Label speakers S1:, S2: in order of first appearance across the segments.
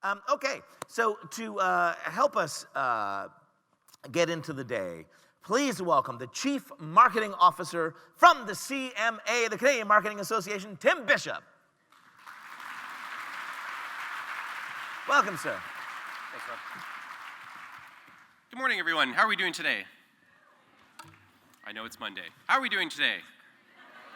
S1: Okay, so to help us get into the day, please welcome the Chief Marketing Officer from the CMA, the Canadian Marketing Association, Tim Bishop. Welcome, sir.
S2: Thanks, Rob. Good morning, everyone. How are we doing today? I know it's Monday. How are we doing today?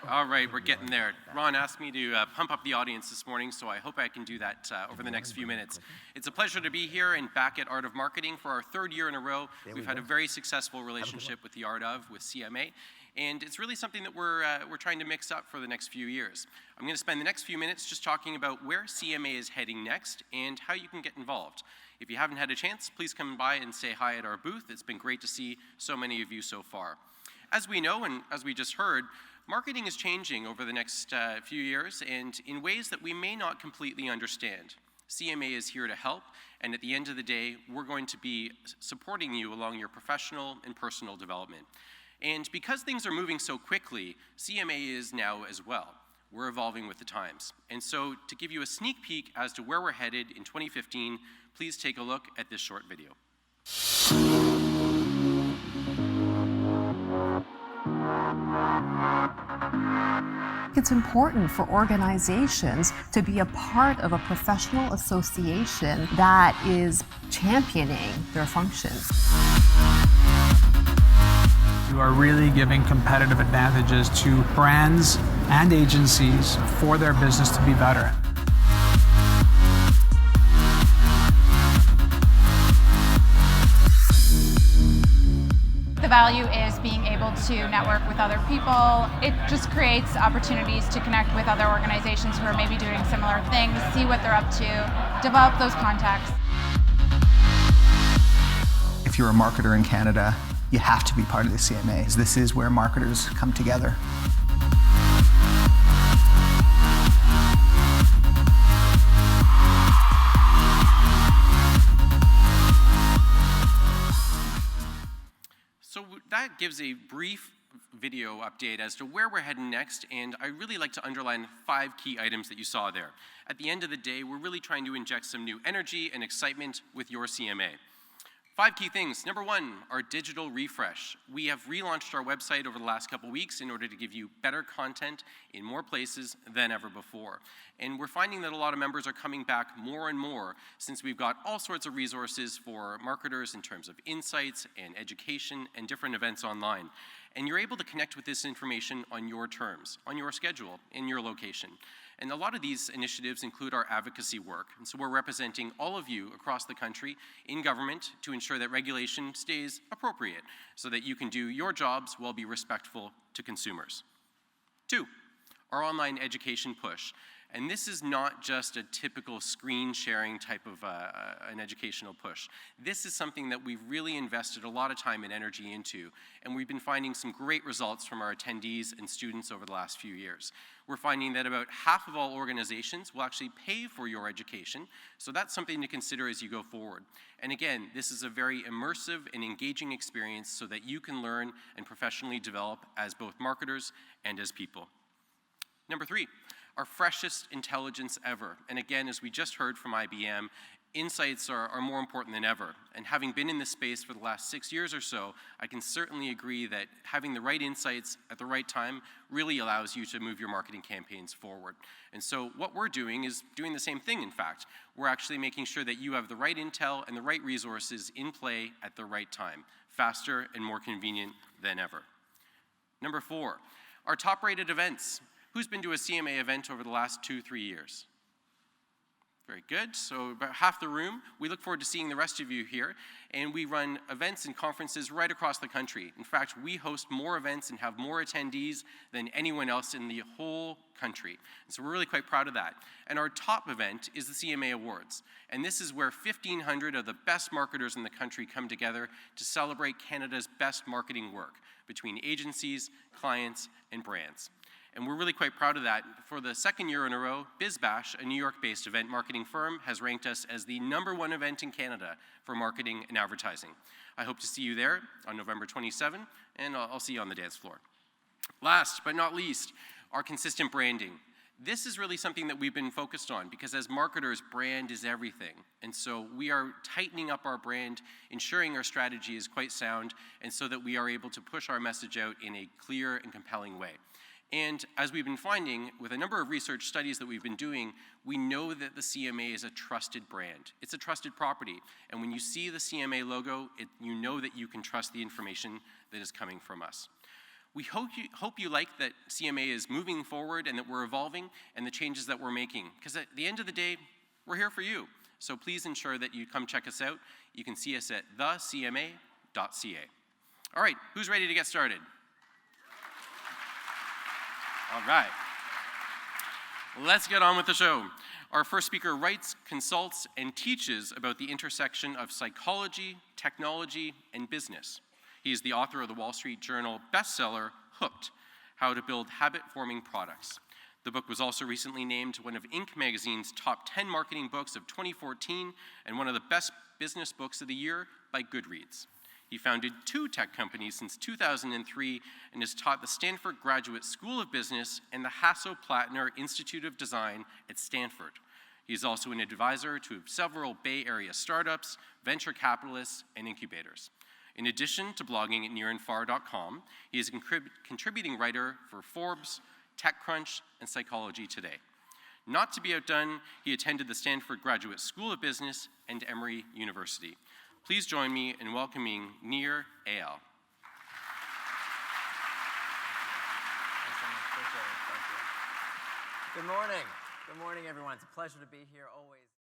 S2: All right, we're getting there. Ron asked me to pump up the audience this morning, so I hope I can do that over the next few minutes. It's a pleasure to be here and back at Art of Marketing for our third year in a row. We've had a very successful relationship with the Art of, with CMA, and it's really something that we're trying to mix up for the next few years. I'm going to spend the next few minutes just talking about where CMA is heading next and how you can get involved. If you haven't had a chance, please come by and say hi at our booth. It's been great to see so many of you so far. As we know, and as we just heard, marketing is changing over the next few years and in ways that we may not completely understand. CMA is here to help, and at the end of the day, we're going to be supporting you along your professional and personal development. And because things are moving so quickly, CMA is now as well. We're evolving with the times. And so to give you a sneak peek as to where we're headed in 2015, please take a look at this short video.
S3: It's important for organizations to be a part of a professional association that is championing their functions.
S4: You are really giving competitive advantages to brands and agencies for their business to be better.
S5: The value is being able to network with other people. It just creates opportunities to connect with other organizations who are maybe doing similar things, see what they're up to, develop those contacts.
S6: If you're a marketer in Canada, you have to be part of the CMA. This is where marketers come together.
S2: So that gives a brief video update as to where we're heading next, and I really like to underline 5 key items that you saw there. At the end of the day, we're really trying to inject some new energy and excitement with your CMA. 5 key things. Number 1, our digital refresh. We have relaunched our website over the last couple weeks in order to give you better content in more places than ever before. And we're finding that a lot of members are coming back more and more since we've got all sorts of resources for marketers in terms of insights and education and different events online. And you're able to connect with this information on your terms, on your schedule, in your location. And a lot of these initiatives include our advocacy work. And so we're representing all of you across the country in government to ensure that regulation stays appropriate so that you can do your jobs while be respectful to consumers. 2, our online education push. And this is not just a typical screen sharing type of an educational push. This is something that we've really invested a lot of time and energy into, and we've been finding some great results from our attendees and students over the last few years. We're finding that about half of all organizations will actually pay for your education, so that's something to consider as you go forward. And again, this is a very immersive and engaging experience so that you can learn and professionally develop as both marketers and as people. Number 3, our freshest intelligence ever. And again, as we just heard from IBM, insights are more important than ever. And having been in this space for the last 6 years or so, I can certainly agree that having the right insights at the right time really allows you to move your marketing campaigns forward. And so what we're doing is doing the same thing, in fact. We're actually making sure that you have the right intel and the right resources in play at the right time, faster and more convenient than ever. Number 4, our top-rated events. Who's been to a CMA event over the last 2-3 years? Very good, so about half the room. We look forward to seeing the rest of you here, and we run events and conferences right across the country. In fact, we host more events and have more attendees than anyone else in the whole country. And so we're really quite proud of that. And our top event is the CMA Awards, and this is where 1,500 of the best marketers in the country come together to celebrate Canada's best marketing work between agencies, clients, and brands. And we're really quite proud of that. For the 2nd year in a row, BizBash, a New York-based event marketing firm, has ranked us as the #1 event in Canada for marketing and advertising. I hope to see you there on November 27, and I'll see you on the dance floor. Last but not least, our consistent branding. This is really something that we've been focused on because as marketers, brand is everything. And so we are tightening up our brand, ensuring our strategy is quite sound, and so that we are able to push our message out in a clear and compelling way. And as we've been finding, with a number of research studies that we've been doing, we know that the CMA is a trusted brand. It's a trusted property. And when you see the CMA logo, you know that you can trust the information that is coming from us. We hope you like that CMA is moving forward and that we're evolving and the changes that we're making. Because at the end of the day, we're here for you. So please ensure that you come check us out. You can see us at thecma.ca. All right, who's ready to get started? All right. Let's get on with the show. Our first speaker writes, consults, and teaches about the intersection of psychology, technology, and business. He is the author of the Wall Street Journal bestseller, Hooked, How to Build Habit-Forming Products. The book was also recently named one of Inc. magazine's top 10 marketing books of 2014 and one of the best business books of the year by Goodreads. He founded 2 tech companies since 2003 and has taught the Stanford Graduate School of Business and the Hasso-Plattner Institute of Design at Stanford. He is also an advisor to several Bay Area startups, venture capitalists, and incubators. In addition to blogging at nearandfar.com, he is a contributing writer for Forbes, TechCrunch, and Psychology Today. Not to be outdone, he attended the Stanford Graduate School of Business and Emory University. Please join me in welcoming Nir Eyal.
S7: Good morning. Good morning, everyone. It's a pleasure to be here always.